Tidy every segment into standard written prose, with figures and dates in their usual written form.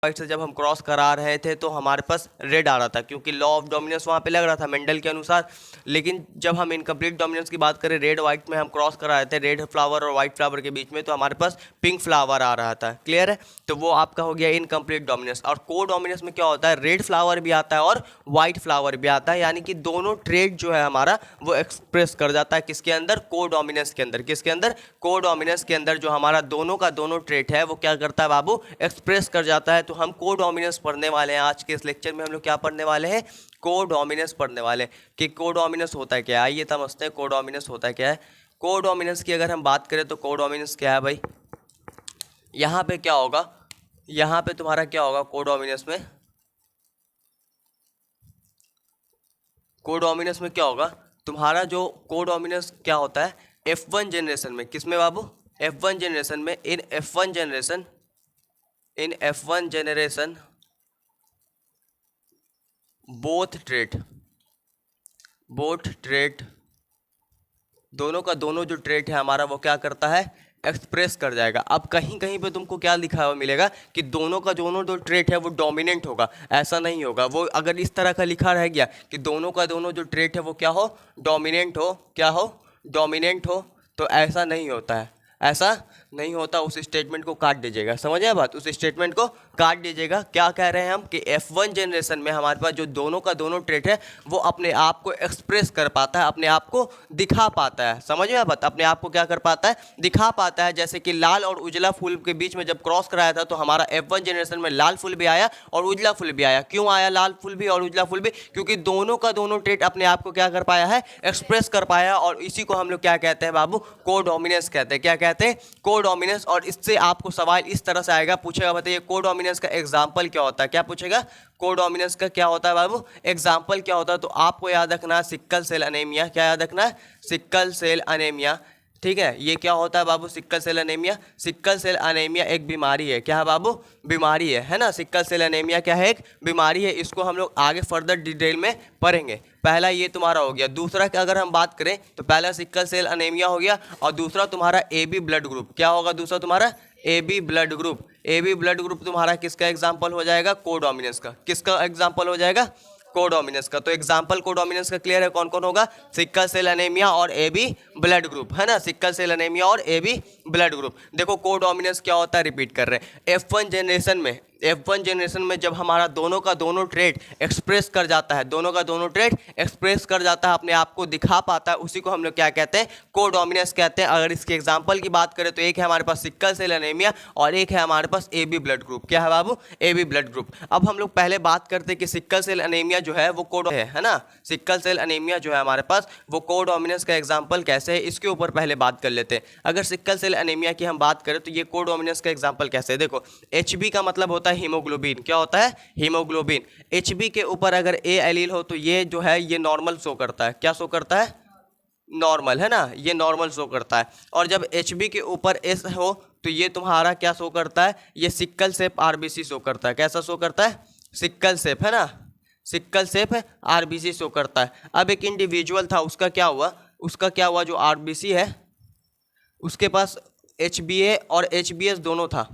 White से जब हम क्रॉस करा रहे थे तो हमारे पास रेड आ रहा था, क्योंकि लॉ ऑफ डोमिनेंस वहाँ पे लग रहा था मेंडल के अनुसार। लेकिन जब हम इनकम्प्लीट डोमिनेंस की बात करें, रेड वाइट में हम क्रॉस करा रहे थे रेड फ्लावर और वाइट फ्लावर के बीच में, तो हमारे पास पिंक फ्लावर आ रहा था। क्लियर है? तो वो आपका हो गया इनकम्प्लीट डोमिनेंस। और को डोमिनेंस में क्या होता है, रेड फ्लावर भी आता है और वाइट फ्लावर भी आता है, यानी कि दोनों ट्रेट जो है हमारा वो एक्सप्रेस कर जाता है किसके अंदर, को डोमिनेंस के अंदर। किसके अंदर? को डोमिनेंस के अंदर जो हमारा दोनों का दोनों ट्रेट है वो क्या करता है बाबू, एक्सप्रेस कर जाता है। तो हम को डोमिनेंस पढ़ने वाले हैं आज के इस लेक्चर में। हम लोग क्या पढ़ने वाले हैं? को डोमिनेंस पढ़ने वाले हैं। कि को डोमिनेंस होता है क्या, आइए समझते हैं को डोमिनेंस होता है क्या है। को डोमिनेंस की अगर हम बात करें तो को डोमिनेंस क्या है भाई, यहाँ पे क्या होगा, यहाँ पे तुम्हारा क्या होगा को डोमिनेंस में, को डोमिनेंस में क्या होगा तुम्हारा, जो को डोमिनेंस क्या होता है F1 जनरेशन में। किसमें बाबू? F1 जनरेशन में। इन F1 जनरेशन, इन F1 जनरेशन बोथ ट्रेट दोनों का दोनों जो ट्रेट है हमारा वो क्या करता है, एक्सप्रेस कर जाएगा। अब कहीं कहीं पे तुमको क्या लिखा हुआ मिलेगा कि दोनों का दोनों जो ट्रेट है वो डोमिनेंट होगा, ऐसा नहीं होगा। वो अगर इस तरह का लिखा रह गया कि दोनों का दोनों जो ट्रेट है वो क्या हो, डोमिनेंट हो, क्या हो, डोमिनेंट हो, तो ऐसा नहीं होता है, ऐसा नहीं होता। उस स्टेटमेंट को काट दीजिएगा, समझ आया बात? उस स्टेटमेंट को काट दीजिएगा। क्या कह रहे हैं हम कि F1 जनरेशन में हमारे पास जो दोनों का दोनों ट्रेट है वो अपने आप को एक्सप्रेस कर पाता है, अपने आप को दिखा पाता है। समझ में बात? अपने आप को क्या कर पाता है, दिखा पाता है। जैसे कि लाल और उजला फूल के बीच में जब क्रॉस कराया था तो हमारा F1 जनरेशन में लाल फूल भी आया और उजला फूल भी आया। क्यों आया लाल फूल भी और उजला फूल भी? क्योंकि दोनों का दोनों ट्रेट अपने आप को क्या कर पाया है, एक्सप्रेस कर पाया। और इसी को हम लोग क्या कहते हैं बाबू, को डोमिनेंस कहते हैं। क्या कहते हैं? को डोमिनेंस। और इससे आपको सवाल इस तरह से आएगा, पूछेगा बताइए को डोमिनेंस का एग्जाम्पल क्या होता है। क्या पूछेगा? को डोमिनेंस का क्या होता है बाबू, एग्जाम्पल क्या होता है। तो आपको याद रखना है सिक्कल सेल अनेमिया। क्या याद रखना है? Sickle cell anaemia. ठीक है, ये क्या होता है बाबू, sickle cell anaemia. Sickle cell anaemia एक बीमारी है। क्या है बाबू? बीमारी है ना। सिक्कल सेल अनेमिया क्या है, एक बीमारी है। इसको हम लोग आगे फर्दर डिटेल में पढ़ेंगे। पहला ये तुम्हारा हो गया। दूसरा की अगर हम बात करें तो पहला सिक्कल सेल अनेमिया हो गया और दूसरा तुम्हारा AB ब्लड ग्रुप। क्या होगा दूसरा तुम्हारा? AB blood group. AB blood group तुम्हारा किसका एग्जाम्पल हो जाएगा, को डोमिनेंस का। किसका एग्जाम्पल हो जाएगा, को डोमिनेंस का। तो एग्जाम्पल को डोमिनेंस का क्लियर है, कौन कौन होगा, सिक्कल सेल अनेमिया और AB ब्लड ग्रुप, है ना। सिक्कल सेल अनेमिया और AB ब्लड ग्रुप। देखो को डोमिनेंस क्या होता है, रिपीट कर रहे हैं। F1 जनरेशन में जब हमारा दोनों का दोनों ट्रेट एक्सप्रेस कर जाता है, दोनों का दोनों ट्रेट एक्सप्रेस कर जाता है, अपने आप को दिखा पाता है, उसी को हम लोग क्या कहते हैं, को डोमिनेंस कहते हैं। अगर इसके एग्जाम्पल की बात करें तो एक है हमारे पास सिक्कल सेल अनेमिया और एक है हमारे पास AB ब्लड ग्रुप। क्या है बाबू? AB blood group. अब हम लोग पहले बात करते हैं कि सिक्कल सेल अनेमिया जो है वो को है ना। सिक्कल सेल अनेमिया जो है हमारे पास वो को डोमिनेंस का एग्जाम्पल कैसे है, इसके ऊपर पहले बात कर लेते हैं। अगर सिक्कल सेल अनेमिया की हम बात करें तो ये को डोमिनेंस का एग्जाम्पल कैसे है, देखो HB का मतलब होता है हीमोग्लोबिन। क्या होता है? हीमोग्लोबिन। HB के ऊपर अगर A एलील हो तो ये जो है ये नॉर्मल शो करता है। क्या शो करता है? नॉर्मल, है ना, ये नॉर्मल शो करता है। और जब HB के ऊपर S हो तो ये तुम्हारा क्या शो करता है, ये सिक्कल सेप RBC शो करता है। कैसा शो करता है? सिक्कल सेप, है ना, सिक्कल सेप RBC शो करता है। अब एक इंडिविजुअल था, उसका क्या हुआ, जो RBC है उसके पास HbA और HbS दोनों था,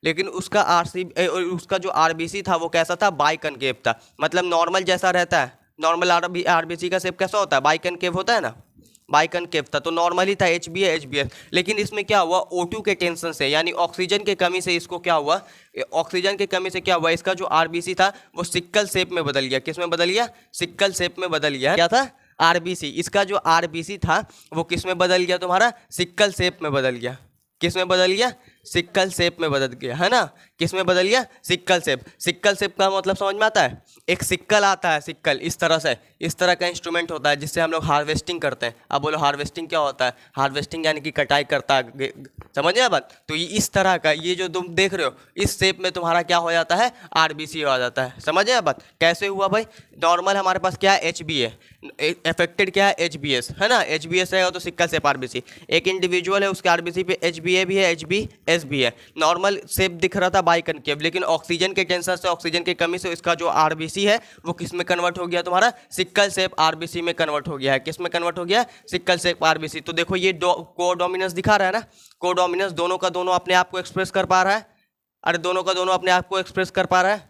लेकिन उसका जो RBC था वो कैसा था, बाइकनकेव था। मतलब नॉर्मल जैसा रहता है, नॉर्मल RBC का शेप कैसा होता है, बाइकनकेव होता है ना, बाइकनकेव था। तो नॉर्मल ही था HbA HbS। लेकिन इसमें क्या हुआ, O2 के टेंशन से यानी ऑक्सीजन के कमी से इसको क्या हुआ, ऑक्सीजन के कमी से क्या हुआ, इसका जो RBC था वो सिक्कल शेप में बदल गया। किस में बदल गया? सिक्कल शेप में बदल गया। क्या था? RBC। इसका जो RBC था वो किस में बदल गया तुम्हारा, सिक्कल शेप में बदल गया। किस में बदल गया? सिक्कल शेप में बदल गया, है ना। किस में बदल गया? Sickle shape. सिक्कल शेप का मतलब समझ में आता है, एक सिक्कल आता है, सिक्कल इस तरह से, इस तरह का इंस्ट्रूमेंट होता है जिससे हम लोग हार्वेस्टिंग करते हैं। अब बोलो हार्वेस्टिंग क्या होता है, हार्वेस्टिंग यानी कि कटाई करता है, समझ गया बात। तो ये इस तरह का, ये जो तुम देख रहे हो इस शेप में तुम्हारा क्या हो जाता है, RBC आ जाता है। समझ गया बात, कैसे हुआ भाई। नॉर्मल हमारे पास क्या है, HbA, अफेक्टेड क्या है, HbS, है ना। HbS रहेगा तो सिक्कल शेप RBC। एक इंडिविजुअल है उसके RBC पे HbA भी है, HbS भी है। नॉर्मल शेप दिख रहा था बाइकनकेव, लेकिन ऑक्सीजन के टेंशन से, ऑक्सीजन की कमी से इसका जो RBC है वो किस में कन्वर्ट हो गया तुम्हारा, सिक्कल शेप RBC में कन्वर्ट हो गया है। किस में कन्वर्ट हो गया? Sickle shape RBC। तो देखो ये को डोमिनेंस दिखा रहा है ना, को डोमिनेंस दोनों का दोनों अपने आप को एक्सप्रेस कर पा रहा है, अरे दोनों का दोनों अपने आप को एक्सप्रेस कर पा रहा है,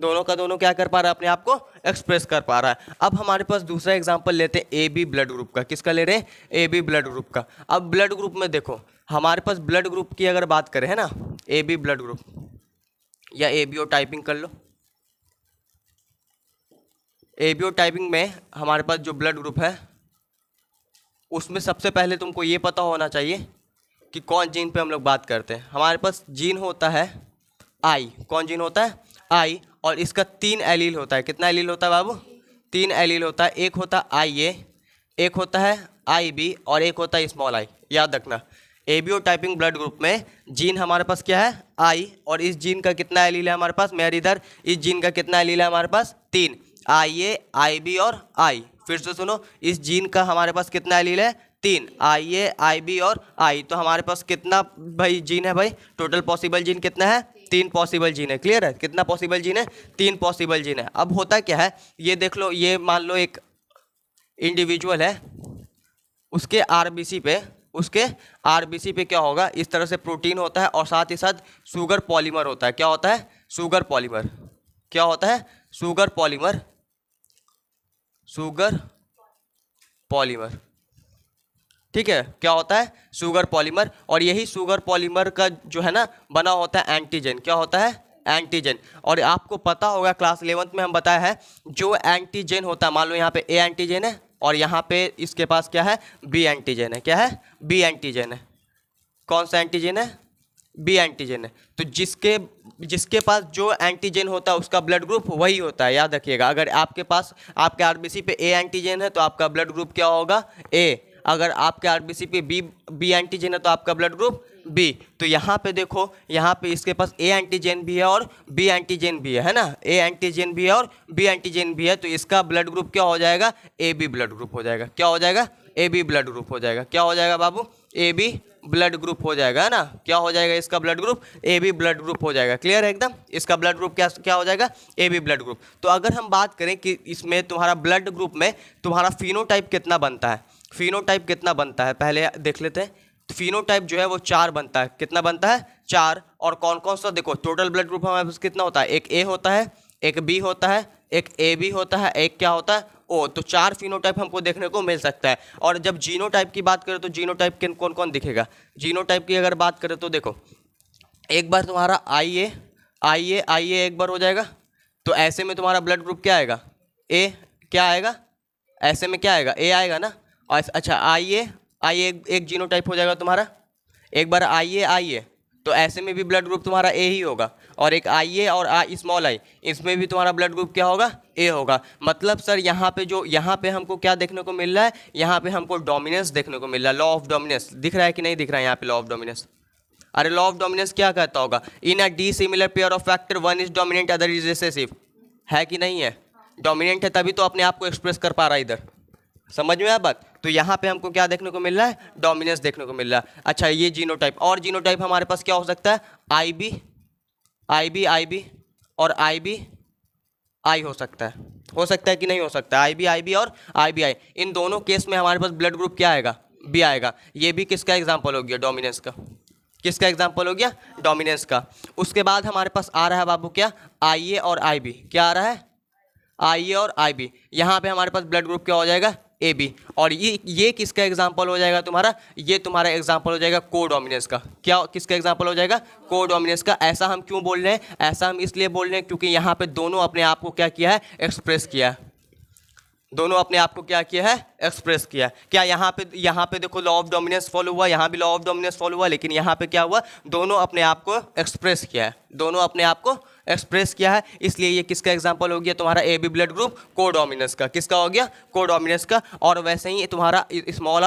दोनों का दोनों क्या कर पा रहा है, अपने आप को एक्सप्रेस कर पा रहा है। अब हमारे पास दूसरा एग्जांपल लेते हैं ए बी ब्लड ग्रुप का। किसका ले रहे हैं? ए बी ब्लड ग्रुप का। अब ब्लड ग्रुप में देखो हमारे पास ब्लड ग्रुप की अगर बात करें है ना, ए बी ब्लड ग्रुप या एबीओ टाइपिंग कर लो। एबीओ टाइपिंग में हमारे पास जो ब्लड ग्रुप है उसमें सबसे पहले तुमको ये पता होना चाहिए कि कौन जीन पे हम लोग बात करते हैं। हमारे पास जीन होता है आई। कौन जीन होता है? आई। और इसका 3 एलील होता है। कितना एलील होता है बाबू? 3 एलील होता है। एक होता है आई ए, एक होता है आई बी और एक होता है स्मॉल आई। याद रखना एबीओ टाइपिंग ब्लड ग्रुप में जीन हमारे पास क्या है? आई। और इस जीन का कितना एलील है हमारे पास? मेरे इधर इस जीन का कितना एलील है हमारे पास? 3। आई ए, आई बी और आई। फिर से सुनो, इस जीन का हमारे पास कितना एलील है? 3। आई ए, आई बी और आई। तो हमारे पास कितना भाई जीन है भाई? टोटल पॉसिबल जीन कितना है? 3 पॉसिबल जीन है। क्लियर है? कितना पॉसिबल जीन है? 3 पॉसिबल जीन है। अब होता क्या है, ये देख लो, ये मान लो एक इंडिविजुअल है, उसके आरबीसी पे क्या होगा? इस तरह से प्रोटीन होता है और साथ ही साथ शुगर पॉलीमर होता है। क्या होता है? Sugar polymer. क्या होता है? Sugar polymer. शुगर पॉलीमर, ठीक है। क्या होता है? Sugar polymer. और यही शुगर पॉलीमर का जो है ना बना होता है एंटीजन। क्या होता है? एंटीजन। और आपको पता होगा क्लास 11th में हम बताया है, जो एंटीजन होता है, मान लो यहाँ पे ए एंटीजन है और यहाँ पे इसके पास क्या है? बी एंटीजन है। क्या है? बी एंटीजन है। कौन सा एंटीजन है? बी एंटीजन है। तो जिसके पास जो एंटीजन होता है उसका ब्लड ग्रुप वही होता है। याद रखिएगा, अगर आपके पास आपके आरबीसी पे ए एंटीजन है तो आपका ब्लड ग्रुप क्या होगा? ए। अगर आपके आरबीसी पे बी एंटीजन है तो आपका ब्लड ग्रुप बी। तो यहाँ पे देखो, यहाँ पे इसके पास ए एंटीजन भी है और बी एंटीजन भी है ना? ए एंटीजन भी है और बी एंटीजन भी है। तो इसका ब्लड ग्रुप क्या हो जाएगा? ए बी ब्लड ग्रुप हो जाएगा। क्या हो जाएगा? ए बी ब्लड ग्रुप हो जाएगा। क्या हो जाएगा बाबू? ए बी ब्लड ग्रुप हो जाएगा, है ना? क्या हो जाएगा इसका blood group? A B blood group हो जाएगा। क्लियर है एकदम? इसका ब्लड ग्रुप क्या हो जाएगा? A B blood group. तो अगर हम बात करें कि इसमें तुम्हारा ब्लड ग्रुप में तुम्हारा फिनोटाइप कितना बनता है, फिनोटाइप कितना बनता है पहले देख लेते हैं। फिनोटाइप जो है वो 4 बनता है। कितना बनता है? 4। और कौन कौन सा? देखो टोटल ब्लड ग्रुप हमारे पास कितना होता है? एक ए होता है, एक बी होता है, एक ए बी होता है, एक क्या होता है? ओ। तो 4 फिनोटाइप हमको देखने को मिल सकता है। और जब जीनोटाइप की बात करें तो जीनोटाइप के कौन कौन दिखेगा? जीनोटाइप की अगर बात करें तो देखो, एक बार तुम्हारा आई ए एक बार हो जाएगा। तो ऐसे में तुम्हारा ब्लड ग्रुप क्या आएगा? ए। क्या आएगा? ऐसे में क्या आएगा? ए आएगा ना? और अच्छा आई ए एक जीनोटाइप हो जाएगा तुम्हारा। एक बार आई ए तो ऐसे में भी ब्लड ग्रुप तुम्हारा ए ही होगा। और एक आई ए और स्मॉल आई, इसमें भी तुम्हारा ब्लड ग्रुप क्या होगा? ए होगा। मतलब सर यहाँ पे हमको क्या देखने को मिल रहा है? यहाँ पे हमको डोमिनेंस देखने को मिल रहा है। लॉ ऑफ डोमिनेंस दिख रहा है कि नहीं दिख रहा है यहाँ पे? लॉ ऑफ डोमिनेंस, अरे लॉ ऑफ डोमिनेंस क्या कहता होगा? In a dissimilar pair of factor one is dominant other is recessive. है कि नहीं है? डोमिनेंट है तभी तो अपने आप को एक्सप्रेस कर पा रहा है इधर। समझ में आया बात? तो यहाँ पे हमको क्या देखने को मिल रहा है? डोमिनेंस देखने को मिल रहा है। अच्छा ये जीनोटाइप। और जीनोटाइप हमारे पास क्या हो सकता है? आई बी और आई हो सकता है कि नहीं हो सकता है? आई बी और आई। इन दोनों केस में हमारे पास ब्लड ग्रुप क्या आएगा? बी आएगा। ये भी किसका एग्जाम्पल हो गया? डोमिनेंस का। किसका एग्जाम्पल हो गया? डोमिनेंस का। उसके बाद हमारे पास आ रहा है बाबू क्या? आई ए और आई बी। क्या आ रहा है? आई ए और आई बी। यहाँ पे हमारे पास ब्लड ग्रुप क्या हो जाएगा? A B. और ये किसका एग्जाम्पल हो जाएगा तुम्हारा? ये तुम्हारा एग्जाम्पल हो जाएगा कोडोमिनेंस का। क्या किसका एग्जाम्पल हो जाएगा? कोडोमिनेंस का। ऐसा हम क्यों बोल रहे हैं? ऐसा हम इसलिए बोल रहे हैं क्योंकि यहाँ पे दोनों अपने आप को क्या किया है? एक्सप्रेस किया है। दोनों अपने आप को क्या किया है? एक्सप्रेस किया है। क्या यहाँ पे देखो लॉ ऑफ डोमिनेंस फॉलो हुआ, यहाँ भी लॉ ऑफ डोमिनेंस फॉलो हुआ, लेकिन यहाँ पे क्या हुआ? दोनों अपने आप को एक्सप्रेस किया है। दोनों अपने आप को एक्सप्रेस किया है, इसलिए ये किसका एग्जांपल हो गया? तुम्हारा A B blood group codominance का। किसका हो गया? कोडोमिनेंस का। और वैसे ही तुम्हारा स्मॉल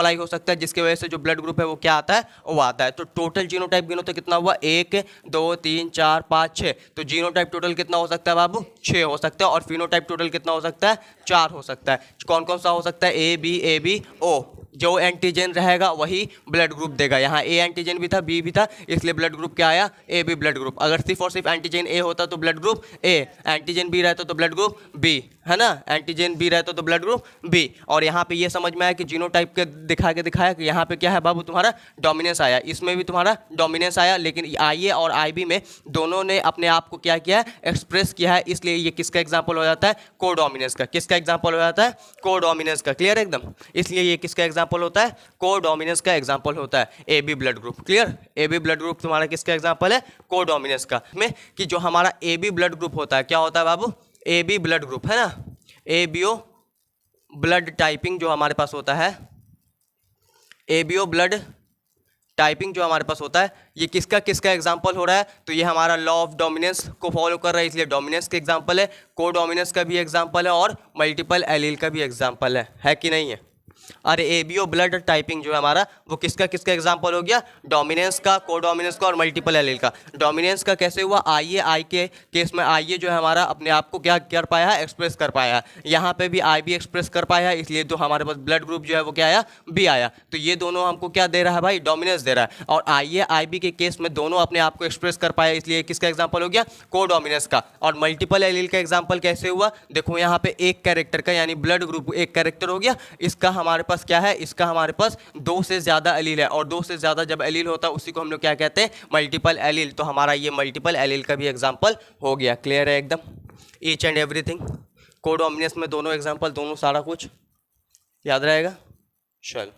आई हो सकता है, जिसकी वजह से जो ब्लड ग्रुप है वो क्या आता है? वो आता है। तो टोटल जीनोटाइप गिनो तो कितना हुआ? 1 2 3 4 5 6। तो जीनोटाइप टोटल कितना हो सकता है बाबू? 6 हो सकता है। और फिनोटाइप टोटल कितना हो सकता है? 4 हो सकता है। कौन कौन सा हो सकता है? A B O. जो एंटीजन रहेगा वही ब्लड ग्रुप देगा। यहाँ ए एंटीजन भी था, बी भी था, इसलिए ब्लड ग्रुप क्या आया, ए बी ब्लड ग्रुप। अगर सिर्फ और सिर्फ एंटीजन ए होता तो blood group A, antigen B रहता तो ब्लड ग्रुप बी, है ना, एंटीजन बी रहता तो ब्लड ग्रुप बी। और यहाँ पे ये समझ में आया कि जीनोटाइप के दिखाया कि यहाँ पे क्या है बाबू, तुम्हारा डोमिनेंस आया, इसमें भी तुम्हारा डोमिनेंस आया, लेकिन आई ए और आई बी में दोनों ने अपने आप को क्या किया है, एक्सप्रेस किया है, इसलिए ये किसका एग्जाम्पल हो जाता है, कोडोमिनेंस का। किसका एग्जाम्पल हो जाता है, कोडोमिनेंस का। क्लियर एकदम, इसलिए ये किसका एग्जाम्पल होता है, कोडोमिनेंस का एग्जाम्पल होता है A B blood group. Clear, A B blood group तुम्हारा किसका एग्जाम्पल है, कोडोमिनेंस का। में कि जो हमारा ए बी ब्लड ग्रुप होता है, क्या होता है बाबू, ए बी ब्लड ग्रुप, है ना, A B O blood typing जो हमारे पास होता है, A B O blood typing जो हमारे पास होता है, ये किसका किसका एग्जाम्पल हो रहा है, तो ये हमारा लॉ ऑफ डोमिनेंस को फॉलो कर रहा है, इसलिए डोमिनेंस का एग्जाम्पल है, कोडोमिनेंस का भी एग्जाम्पल है, और मल्टीपल एलील का भी एग्जाम्पल है कि नहीं है। अरे एबीओ ब्लड टाइपिंग जो है हमारा, वो किसका किसका एग्जाम्पल हो गया, डोमिनेंस का, कोडोमिनेंस का और मल्टीपल एलील का। डोमिनेंस का कैसे हुआ, आई ए, आई के केस में आई ए जो है हमारा अपने आप को क्या कर पाया है, एक्सप्रेस कर पाया है। यहाँ पे भी आई बी एक्सप्रेस कर पाया है, इसलिए तो हमारे पास ब्लड ग्रुप जो है वो क्या आया, बी आया। तो ये दोनों हमको क्या दे रहा है भाई, डोमिनेंस दे रहा है। और आई ए आई बी के केस में दोनों अपने आप को एक्सप्रेस कर पाया, इसलिए किसका एग्जाम्पल हो गया, कोडोमिनेंस का। और मल्टीपल एलील का एग्जाम्पल कैसे हुआ, देखो यहाँ पे एक कैरेक्टर का यानी ब्लड ग्रुप एक कैरेक्टर हो गया, इसका हमारे पास क्या है, इसका हमारे पास दो से ज्यादा एलील है, और दो से ज्यादा जब एलील होता है उसी को हम लोग क्या कहते हैं, मल्टीपल एलील। तो हमारा ये मल्टीपल एलील का भी एग्जाम्पल हो गया। क्लियर है एकदम, ईच एंड एवरीथिंग। कोडोमिनेंस में दोनों एग्जाम्पल, दोनों सारा कुछ याद रहेगा। चल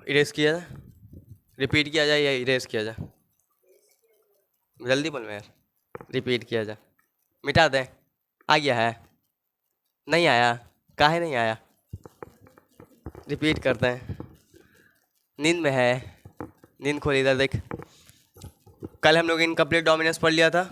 इरेज किया जाए, रिपीट किया जाए या इरेज किया जाए, जल्दी बोल में यार, रिपीट किया जाए, मिटा दें, आ गया है, नहीं आया, काहे नहीं आया, रिपीट करते हैं, नींद में है, नींद खोल इधर देख। कल हम लोग इनकम्प्लीट डोमिनेंस पढ़ लिया था,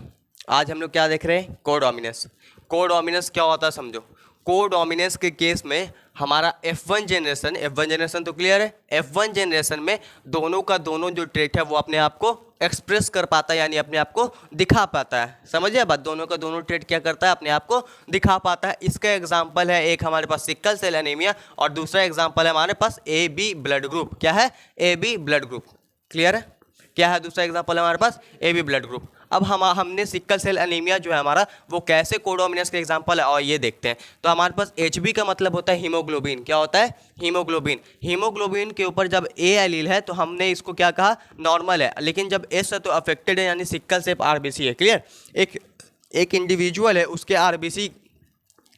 आज हम लोग क्या देख रहे हैं, कोडोमिनेंस। कोडोमिनेंस क्या होता है समझो, कोडोमिनेंस के केस में हमारा F1 जनरेशन तो क्लियर है, F1 जनरेशन में दोनों का दोनों जो ट्रेट है वो अपने आप को एक्सप्रेस कर पाता है, यानी अपने आप को दिखा पाता है। समझिए बात, दोनों का दोनों ट्रेट क्या करता है, अपने आप को दिखा पाता है। इसका एग्जांपल है एक हमारे पास सिकल सेल एनीमिया, और दूसरा एग्जांपल है हमारे पास ए बी ब्लड ग्रुप। क्या है, A B blood group. Clear है, क्या है दूसरा एग्जांपल है हमारे पास, ए बी ब्लड ग्रुप। अब हमने सिकल सेल एनीमिया जो है हमारा वो कैसे कोडोमिनेंस का एग्जांपल है और ये देखते हैं। तो हमारे पास एचबी का मतलब होता है हीमोग्लोबिन। क्या होता है, हीमोग्लोबिन। हीमोग्लोबिन के ऊपर जब ए एलील है तो हमने इसको क्या कहा, नॉर्मल है, लेकिन जब एस है तो अफेक्टेड है, यानी सिकल सेल आरबीसी है। क्लियर, एक इंडिविजुअल है, उसके आरबीसी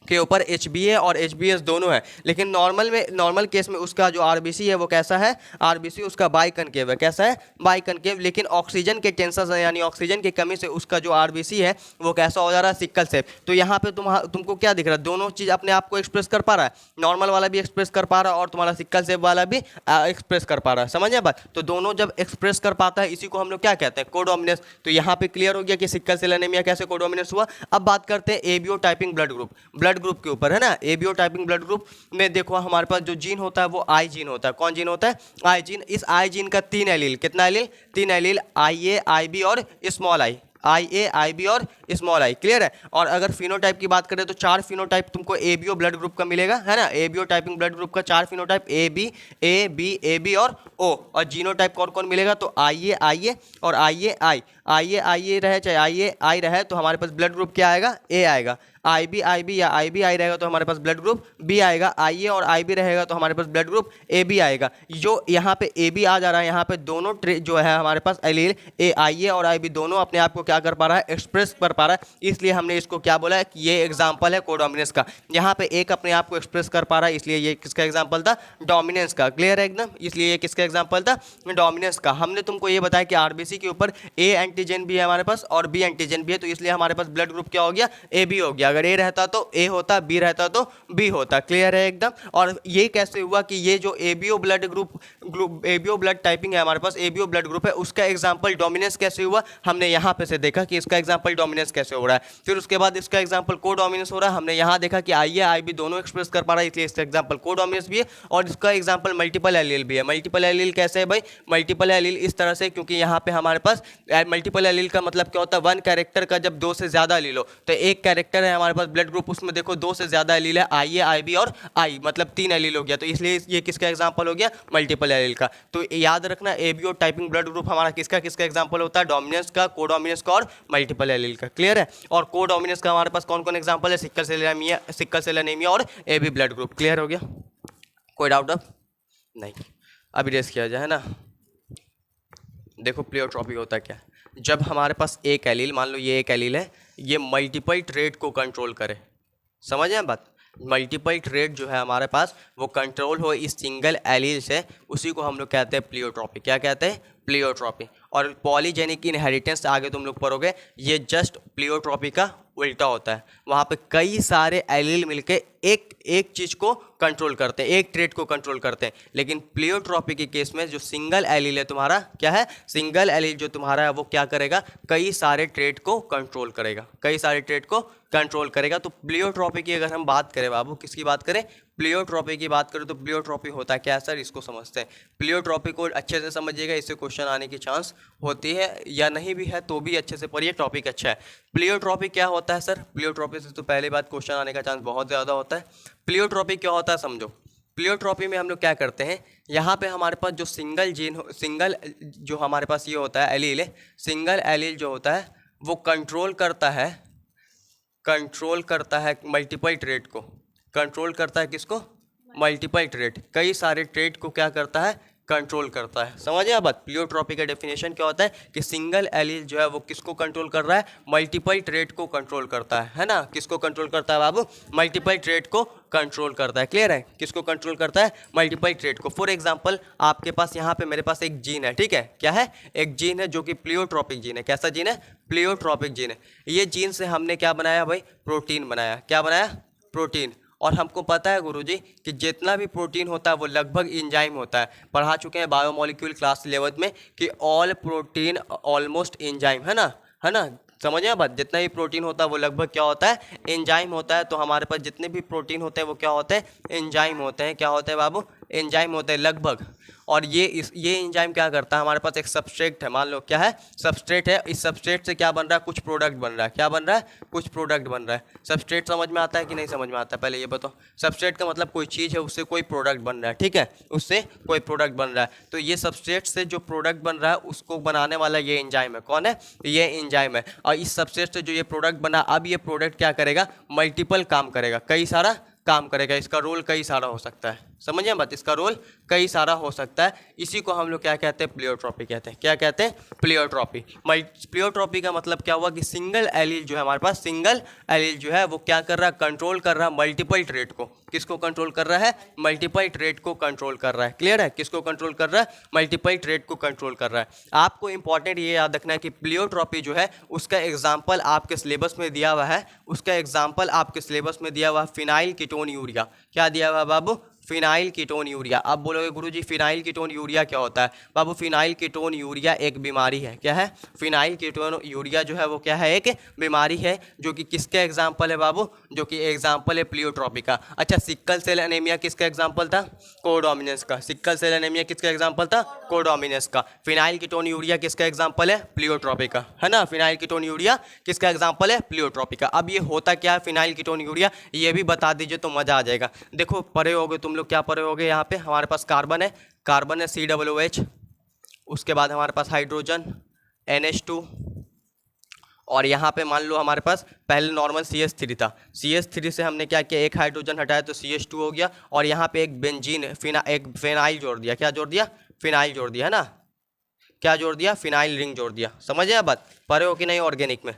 के ऊपर HbA और HbS दोनों है, लेकिन नॉर्मल केस में उसका जो आरबीसी है वो कैसा है, आरबीसी उसका बाई कनकेव है। कैसा है, बाई कनकेव। लेकिन ऑक्सीजन के टेंशन यानी ऑक्सीजन की कमी से उसका जो आरबीसी है वो कैसा हो जा रहा है, सिकल सेल। तो यहाँ पे तुमको क्या दिख रहा है, दोनों चीज़ अपने आप को एक्सप्रेस कर पा रहा है, नॉर्मल वाला भी एक्सप्रेस कर पा रहा है और तुम्हारा सिकल सेल वाला भी एक्सप्रेस कर पा रहा है। समझिए बात, तो दोनों जब एक्सप्रेस कर पाता है इसी को हम लोग क्या कहते हैं, कोडोमिनेंस। तो यहाँ पे क्लियर हो गया कि सिकल सेल एनीमिया कैसे कोडोमिनेंस हुआ। अब बात करते हैं एबीओ टाइपिंग ब्लड ग्रुप के ऊपर, है ना। एबीओ टाइपिंग ब्लड ग्रुप में देखो हमारे पास जो जीन होता है वो आई जीन होता है। कौन जीन होता है, आई जीन। इस आई जीन का 3 एलील, कितना allele, 3 allele, I A I B और small I, I A I B और स्मॉल आई। क्लियर है। और अगर फिनोटाइप की बात करें तो 4 फिनोटाइप तुमको एबीओ ब्लड ग्रुप का मिलेगा, है ना। एबीओ टाइपिंग ब्लड ग्रुप का 4 फिनोटाइप, ए बी और ओ। और जीनोटाइप कौन कौन मिलेगा, तो आई ए और आई ए रहे चाहे आई रहे तो हमारे पास ब्लड ग्रुप क्या आएगा, ए आएगा। आई बी या आई रहेगा तो हमारे पास ब्लड ग्रुप बी आएगा। आई ए और आई बी रहेगा तो हमारे पास ब्लड ग्रुप ए बी आएगा। जो यहाँ पे ए बी आ जा रहा है, यहाँ पे दोनों जो है हमारे पास एलील ए आई ए और आई बी दोनों अपने आप को क्या कर पा रहा है, एक्सप्रेस कर पा रहा है, इसलिए हमने इसको क्या बोला है कि ये एग्जाम्पल है कोडोमिनेंस का। यहाँ पे एक अपने आप को एक्सप्रेस कर पा रहा है, इसलिए ये किसका एग्जाम्पल था, डोमिनेंस का। क्लियर है एकदम, इसलिए ये किसका एग्जाम्पल था, डोमिनेंस का। हमने तुमको ये बताया कि आरबीसी के ऊपर ए एंटीजन भी है हमारे पास और बी एंटीजन भी है, तो इसलिए हमारे पास ब्लड ग्रुप क्या हो गया, ए बी हो गया। अगर ए रहता तो ए होता, बी रहता तो बी होता। क्लियर है एकदम। और ये कैसे हुआ कि ये जो ABO blood group ABO blood typing है हमारे पास, एबीओ ब्लड ग्रुप है, उसका एग्जांपल डोमिनेंस कैसे हुआ हमने यहाँ पे से देखा कि इसका एग्जांपल डोमिनेंस कैसे हो रहा है। फिर उसके बाद इसका एग्जांपल को डोमिनेंस हो रहा है, हमने यहाँ देखा कि आई है आई बी दोनों एक्सप्रेस कर पा रहा है, इसलिए इसका एग्जांपल को डोमिनेंस भी है। और इसका एग्जांपल मल्टीपल एलील भी है। मल्टीपल एलील कैसे है भाई? मल्टीपल एलील इस तरह से, क्योंकि यहाँ पे हमारे पास मल्टीपल एलील का मतलब क्या होता है, वन कैरेक्टर का जब दो से ज्यादा एलील हो, तो एक कैरेक्टर है हमारे पास ब्लड ग्रुप, उसमें देखो दो से ज्यादा एलील है, आई है आई बी और आई, मतलब तीन एलील हो गया, तो इसलिए ये किसका एग्जांपल हो गया? मल्टीपल एलील का। तो याद रखना एबीओ टाइपिंग ब्लड ग्रुप हमारा किसका किसका एग्जांपल होता है? डोमिनेंस का, कोडोमिनेंस का और मल्टीपल एलील का। क्लियर है? और कोडोमिनेंस का हमारे पास कौन कौन एग्जांपल है? सिक्कल सेल एनीमिया और एबी ब्लड ग्रुप। क्लियर हो गया? कोई डाउट अब नहीं? अभी रेस किया जाए, है ना। देखो प्लेयोट्रॉपी होता क्या है, जब हमारे पास एक एलील, मान लो ये एक एलील है, ये मल्टीपल ट्रेट को कंट्रोल करे। समझ आए बात? मल्टीपल ट्रेट जो है हमारे पास वो कंट्रोल हो इस सिंगल एलील से, उसी को हम लोग कहते हैं प्लेयोट्रॉपी। क्या कहते हैं? प्लेयोट्रॉपी। और पॉलीजेनिक इनहेरिटेंस आगे तुम लोग पढ़ोगे, ये जस्ट प्लेयोट्रॉपी का उल्टा होता है। वहाँ पे कई सारे एलील मिलके एक चीज़ को कंट्रोल करते हैं, एक ट्रेट को कंट्रोल करते हैं। लेकिन प्लेयोट्रॉपी के केस में जो सिंगल एलील है तुम्हारा, क्या है? सिंगल एलील जो तुम्हारा है वो क्या करेगा? कई सारे ट्रेट को कंट्रोल करेगा, कई सारे ट्रेट को कंट्रोल करेगा। तो प्लेयोट्रॉपी की अगर हम बात करें बाबू, किसकी बात करें? प्लेयोट्रॉपी की बात करें तो प्लेयोट्रॉपी होता क्या है सर, इसको समझते हैं। प्लेयोट्रॉपी को अच्छे से समझिएगा, इससे क्वेश्चन आने की चांस होती है, या नहीं भी है तो भी अच्छे से पढ़िए, टॉपिक अच्छा है। प्लेयोट्रॉपी क्या होता है सर? प्लेयोट्रॉपी से तो पहली बात क्वेश्चन आने का चांस बहुत ज़्यादा होता है। प्लेयोट्रॉपी क्या होता है समझो। प्लेयोट्रॉपी में हम लोग क्या करते हैं, यहाँ पे हमारे पास जो सिंगल जो हमारे पास ये होता है एलील है, सिंगल एलील जो होता है वो कंट्रोल करता है मल्टीपल ट्रेट को। कंट्रोल करता है किसको? Multiple trait. कई सारे ट्रेट को क्या करता है? कंट्रोल करता है। समझिए आप बात। प्लेयोट्रॉपी का डेफिनेशन क्या होता है कि सिंगल एलील जो है वो किसको कंट्रोल कर रहा है? मल्टीपल ट्रेट को कंट्रोल करता है ना। किसको कंट्रोल करता है बाबू? मल्टीपल ट्रेट को कंट्रोल करता है। क्लियर है? किसको कंट्रोल करता है? मल्टीपल ट्रेट को। फॉर एग्जांपल आपके पास यहाँ पे मेरे पास एक जीन है, ठीक है? क्या है? एक जीन है जो कि प्लेयोट्रॉपिक जीन है। कैसा जीन है? प्लेयोट्रॉपिक जीन है। ये जीन से हमने क्या बनाया भाई? प्रोटीन बनाया। क्या बनाया? प्रोटीन। और हमको पता है गुरुजी कि जितना भी प्रोटीन होता है वो लगभग एंजाइम होता है। पढ़ा चुके हैं बायोमोलिक्यूल क्लास 11 में कि ऑल प्रोटीन ऑलमोस्ट एंजाइम, है ना। समझिए बात। जितना भी प्रोटीन होता है वो लगभग क्या होता है? एंजाइम होता है। तो हमारे पास जितने भी प्रोटीन होते हैं वो क्या होते हैं? एंजाइम होते हैं। क्या होते हैं बाबू? एंजाइम होते हैं लगभग। और ये एंजाइम क्या करता है? हमारे पास एक सबस्ट्रेट है, मान लो क्या है? सबस्ट्रेट है। इस सबस्ट्रेट से क्या बन रहा है? कुछ प्रोडक्ट बन रहा है। क्या बन रहा है? कुछ प्रोडक्ट बन रहा है। सबस्ट्रेट समझ में आता है कि नहीं समझ में आता है? पहले ये बताओ। सबस्ट्रेट का मतलब कोई चीज़ है, उससे कोई प्रोडक्ट बन रहा है, ठीक है? उससे कोई प्रोडक्ट बन रहा है। तो ये सबस्ट्रेट से जो प्रोडक्ट बन रहा है उसको बनाने वाला ये एंजाइम है। कौन है? ये एंजाइम है। और इस सबस्ट्रेट से जो ये प्रोडक्ट बना, अब ये प्रोडक्ट क्या करेगा? मल्टीपल काम करेगा, कई सारा काम करेगा। इसका रोल कई सारा हो सकता है। समझिए बात। इसका रोल कई सारा हो सकता है। इसी को हम लोग क्या कहते हैं? प्लेयोट्रॉपी कहते हैं। क्या कहते हैं? प्लेयोट्रॉपी। प्लेयोट्रॉपी का मतलब क्या हुआ कि सिंगल एलील जो है हमारे पास, सिंगल एलील जो है वो क्या कर रहा है? कंट्रोल कर रहा है मल्टीपल ट्रेट को। किसको कंट्रोल कर रहा है? मल्टीपल ट्रेट को कंट्रोल कर रहा है। क्लियर है? किसको कंट्रोल कर रहा है? मल्टीपल ट्रेट को कंट्रोल कर रहा है। आपको इंपॉर्टेंट ये याद रखना है कि प्लेयोट्रॉपी जो है उसका एग्जाम्पल आपके सिलेबस में दिया हुआ है। उसका एग्जाम्पल आपके सिलेबस में दिया हुआ है फिनाइल कीटोन यूरिया। क्या दिया हुआ है बाबू? Phenyl ketone urea. आप बोलोगे गुरुजी फिनाइल कीटोन यूरिया क्या होता है? बाबू फिनाइल कीटोन यूरिया एक बीमारी है। क्या है? फिनाइल कीटोन यूरिया जो है वो क्या है? एक बीमारी है, जो कि किसका एग्जाम्पल है बाबू? जो कि एग्जाम्पल है प्लेयोट्रॉपी का। अच्छा, सिक्कल सेल एनीमिया किसका एग्जाम्पल था? कोडोमिनेंस का। सिक्कल सेल एनीमिया किसका एग्जाम्पल था? कोडोमिनेंस का। फिनाइल कीटोन यूरिया किसका एग्जाम्पल है? प्लेयोट्रॉपी का, है ना। फिनाइल कीटोन यूरिया किसका एग्जाम्पल है? प्लेयोट्रॉपी का। अब ये होता क्या है फिनाइल कीटोन यूरिया, ये भी बता दीजिए तो मजा आ जाएगा। देखो पढ़े होगे तुम लोग, क्या पढ़े होगे? यहाँ पे हमारे पास कार्बन है COOH, उसके बाद हमारे पास हाइड्रोजन NH2, और यहाँ पे मान लो हमारे पास पहले नॉर्मल CH3 था। CH3 से हमने क्या किया? एक हाइड्रोजन हटाया तो CH2 हो गया, और यहाँ पे एक बेंजीन एक फिनाइल जोड़ दिया। क्या जोड़ दिया? फिनाइल जोड़ दिया, है ना। क्या जोड़ दिया? फिनाइल रिंग जोड़ दिया। समझे आप बात? पढ़े हो कि नहीं ऑर्गेनिक में?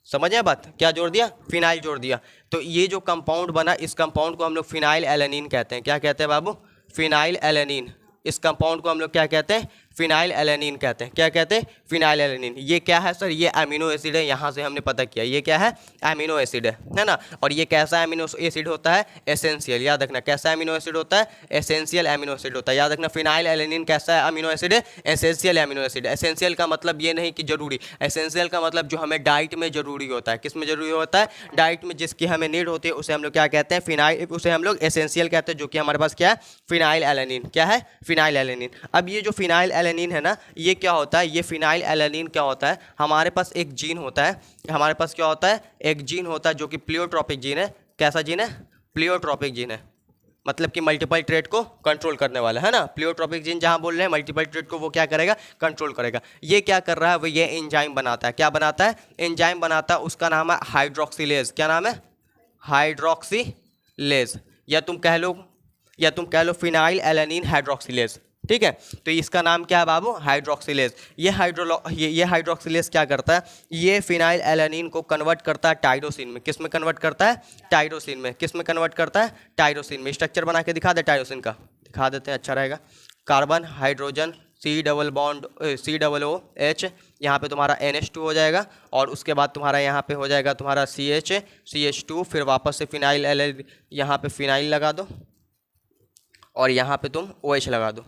समझे बात? क्या जोड़ दिया? फिनाइल जोड़ दिया। तो ये जो कंपाउंड बना, इस कंपाउंड को हम लोग फिनाइल एलेनिन कहते हैं। क्या कहते हैं बाबू? Phenylalanine. इस कंपाउंड को हम लोग क्या कहते हैं? फिनाइल एलेनिन कहते हैं। क्या कहते हैं? Phenyl alanine. ये क्या है सर? ये अमीनो एसिड है, यहाँ से हमने पता किया ये क्या है? अमीनो एसिड है ना। और ये कैसा अमीनो एसिड होता है? एसेंशियल। याद रखना कैसा अमीनो एसिड होता है? एसेंशियल अमीनो एसिड होता है। याद रखना फिनाइल एलेनिन कैसा है अमीनो एसिड है? Essential amino acid. एसेंशियल का मतलब ये नहीं कि जरूरी, एसेंशियल का मतलब जो हमें डाइट में जरूरी होता है। किस में जरूरी होता है? डाइट में जिसकी हमें नीड होती है उसे हम लोग क्या कहते हैं? फिनाइल, उसे हम लोग एसेंशियल कहते हैं, जो कि हमारे पास क्या है? Phenyl alanine. क्या है? Phenyl alanine. अब ये जो फिनाइल एलेनिन है ना, ये क्या होता है? ये फिनाइल एलेनिन क्या होता है? हमारे पास एक जीन होता है, हमारे पास क्या होता है? एक जीन होता है जो कि प्लियोट्रॉपिक जीन है। कैसा जीन है? प्लियोट्रॉपिक जीन है, मतलब कि मल्टीपल ट्रेट को कंट्रोल करने वाला है ना। प्लियोट्रॉपिक जीन जहां बोल रहे हैं मल्टीपल ट्रेट को वो क्या करेगा? कंट्रोल करेगा। ये क्या कर रहा है? वो ये एंजाइम बनाता है। क्या बनाता है? एंजाइम बनाता है। उसका नाम है हाइड्रोक्सिलेज। क्या नाम है? हाइड्रोक्सिलेज। या तुम कह लो फिनाइल एलेनिन हाइड्रोक्सिलेज। ठीक है, तो इसका नाम क्या है बाबू? हाइड्रोक्सिलेज। ये हाइड्रोक्सिलेज क्या करता है? ये फिनाइल एलेनिन को कन्वर्ट करता है टाइरोसिन में। किस में कन्वर्ट करता है? टाइरोसिन में। किस में कन्वर्ट करता है? टाइरोसिन में। स्ट्रक्चर बना के दिखा दे टाइरोसिन का, दिखा देते हैं, अच्छा रहेगा। कार्बन, हाइड्रोजन, COOH, यहाँ पे तुम्हारा NH2 हो जाएगा, और उसके बाद तुम्हारा यहाँ पे हो जाएगा तुम्हारा CH2, फिर वापस से फिनाइल एलेनिन, यहाँ पे फिनाइल लगा दो और यहाँ पे तुम OH लगा दो।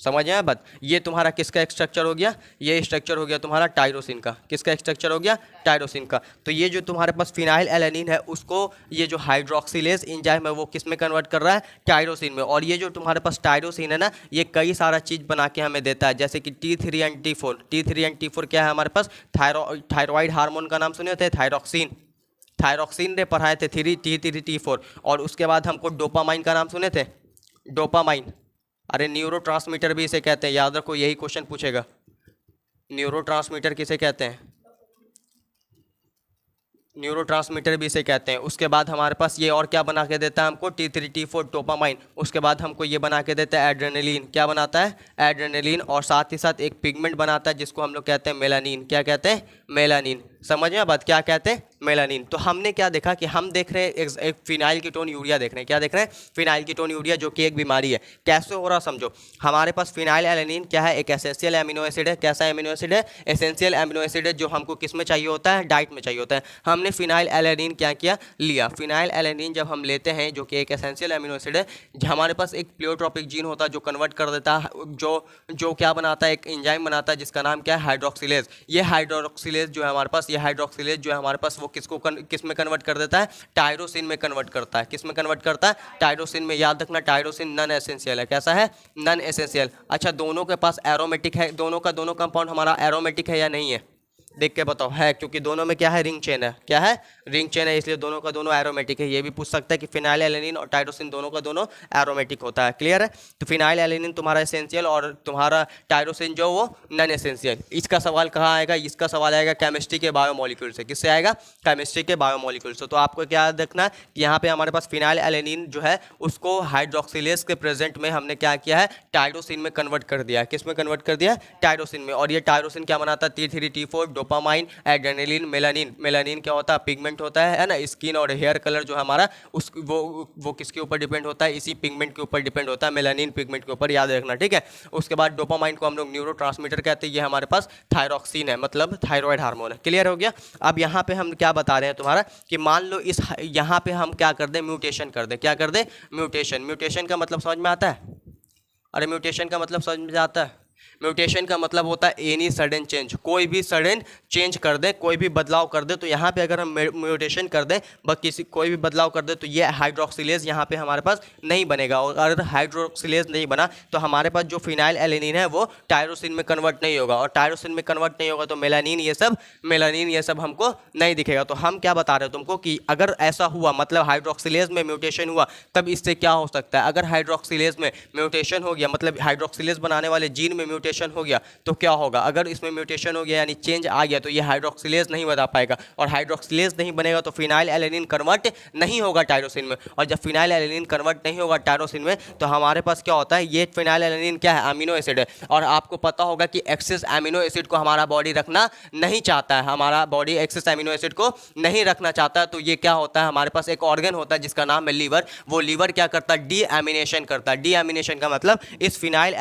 समझ आया बात? ये तुम्हारा किसका स्ट्रक्चर हो गया? ये स्ट्रक्चर हो गया तुम्हारा टाइरोसिन का। किसका स्ट्रक्चर हो गया? टाइरोसिन का। तो ये जो तुम्हारे पास फिनाइल एलेनिन है उसको ये जो हाइड्रोक्सिलेज एंजाइम है वो किस में कन्वर्ट कर रहा है? टाइरोसिन में। और ये जो तुम्हारे पास टाइरोसिन है ना, ये कई सारा चीज़ बना के हमें देता है, जैसे कि T3 and T4। T3 and T4 क्या है हमारे पास? थायरॉइड हार्मोन का नाम सुने थे? थायरॉक्सिन ने पढ़ाए थे, T3 T4। और उसके बाद हमको डोपामाइन का नाम सुने थे? डोपामाइन, अरे न्यूरोट्रांसमीटर भी इसे कहते हैं, याद रखो, यही क्वेश्चन पूछेगा। न्यूरोट्रांसमीटर किसे कहते हैं? न्यूरोट्रांसमीटर भी इसे कहते हैं। उसके बाद हमारे पास ये और क्या बना के देता है हमको? T3 T4 dopamine. उसके बाद हमको ये बना के देता है एड्रेनलिन। क्या बनाता है? एड्रेनलिन। और साथ ही साथ एक पिगमेंट बनाता है जिसको हम लोग कहते हैं मेलानिन। क्या कहते हैं? मेलानिन। समझ में बात? क्या कहते हैं? मेलानिन। तो हमने क्या देखा कि हम देख रहे हैं एक फिनाइल कीटोन यूरिया देख रहे हैं। क्या देख रहे हैं? फिनाइल कीटोन यूरिया, जो कि एक बीमारी है। कैसे हो रहा समझो। हमारे पास फिनाइल एलेनिन क्या है? एक एसेंशियल एमिनो एसिड है। कैसा एमिनो एसिड है? एसेंशियल एमिनो एसिड है, जो हमको किस में चाहिए होता है? डाइट में चाहिए होता है। हमने फिनाइल एलेनिन क्या किया? लिया। फिनाइल एलेनिन जब हम लेते हैं, जो कि एक एसेंशियल एमिनो एसिड है, हमारे पास एक प्लियोट्रॉपिक जीन होता है जो कन्वर्ट कर देता है, जो क्या बनाता है? एक एंजाइम बनाता है जिसका नाम क्या है? हाइड्रोक्सिलेज। ये हाइड्रोक्सिलेज जो है हमारे पास, ये हाइड्रोक्सिलेज जो है हमारे पास, वो किस में कन्वर्ट कर देता है? टाइरोसिन में कन्वर्ट करता है। किस में कन्वर्ट करता है? टाइरोसिन में। याद रखना टाइरोसिन नॉन एसेंशियल है। कैसा है? Non essential. अच्छा, दोनों के पास एरोमेटिक है, दोनों का दोनों कंपाउंड हमारा एरोमेटिक है या नहीं है? देख के बताओ। है, क्योंकि दोनों में क्या है? रिंग चेन है। क्या है? रिंग चेन है, इसलिए दोनों का दोनों एरोमेटिक है। ये भी पूछ सकता है कि फिनाइल एलेनिन और टाइरोसिन दोनों का दोनों एरोमेटिक होता है। क्लियर है? तो फिनाइल एलेनिन तुम्हारा एसेंशियल और तुम्हारा टाइरोसिन जो वो नॉन एसेंशियल। इसका सवाल कहाँ आएगा? इसका सवाल आएगा केमिस्ट्री के बायोमोलिक्यूल से। किससे आएगा? केमिस्ट्री के बायोमोलिक्यूल से। तो आपको क्या याद रखना है कि यहाँ पे हमारे पास फिनाइल एलेनिन जो है उसको हाइड्रोक्सिलेज के प्रेजेंट में हमने क्या किया है? टाइरोसिन में कन्वर्ट कर दिया है। किस में कन्वर्ट कर दिया? टाइरोसिन में। और ये टाइरोसिन क्या बनाता है? T3 T4 dopamine, adrenaline, melanin. Melanin क्या होता है? पिगमेंट होता है ना। स्किन और हेयर कलर जो हमारा उस वो किसके ऊपर डिपेंड होता है? इसी पिगमेंट के ऊपर डिपेंड होता है, मेलानिन पिगमेंट के ऊपर। याद रखना, ठीक है। उसके बाद डोपामाइन को हम लोग न्यूरोट्रांसमीटर कहते हैं। ये हमारे पास थायरॉक्सिन है, मतलब थायराइड हार्मोन है। क्लियर हो गया? अब यहाँ पे हम क्या बता रहे हैं तुम्हारा कि मान लो इस यहाँ पे हम क्या कर दें? म्यूटेशन कर दें। क्या कर दें? म्यूटेशन। म्यूटेशन का मतलब समझ में आता है? अरे म्यूटेशन का मतलब समझ में आता है? म्यूटेशन का मतलब होता है एनी सडन चेंज। कोई भी सडन चेंज कर दे, कोई भी बदलाव कर दे। तो यहाँ पे अगर हम म्यूटेशन कर दें, बस कोई भी बदलाव कर दे, तो ये हाइड्रोक्सिलेज यहाँ पे हमारे पास नहीं बनेगा। और अगर हाइड्रोक्सिलेज नहीं बना तो हमारे पास जो फिनाइल एलेनिन है वो टाइरोसिन में कन्वर्ट नहीं होगा। और टाइरोसिन में कन्वर्ट नहीं होगा तो मेलानिन ये सब हमको नहीं दिखेगा। तो हम क्या बता रहे हैं तुमको कि अगर ऐसा हुआ, मतलब हाइड्रोक्सिलेज में म्यूटेशन हुआ, तब इससे क्या हो सकता है? अगर हाइड्रोक्सिलेज में म्यूटेशन हो गया, मतलब हाइड्रोक्सिलेज बनाने वाले जीन में म्यूटेशन हो गया, तो क्या होगा? अगर इसमें म्यूटेशन हो गया यानी चेंज आ गया, तो ये हाइड्रोक्सिलेज नहीं बना पाएगा। और हाइड्रोक्सिलेज नहीं बनेगा तो फिनाइल एलेनिन कन्वर्ट नहीं होगा टाइरोसिन में। और जब फिनाइल एलेनिन कन्वर्ट नहीं होगा टाइरोसिन में, तो हमारे पास क्या होता है? ये फिनाइल एलेनिन क्या है? अमीनो एसिड है। और आपको पता होगा कि एक्सेस अमीनो एसिड को हमारा बॉडी रखना नहीं चाहता है। हमारा बॉडी एक्सेस अमीनो एसिड को नहीं रखना चाहता है। तो ये क्या होता है? हमारे पास एक ऑर्गन होता है जिसका नाम है लीवर। वो लीवर क्या करता है? डीएमिनेशन करता है। डीएमिनेशन का मतलब इस फिनाइल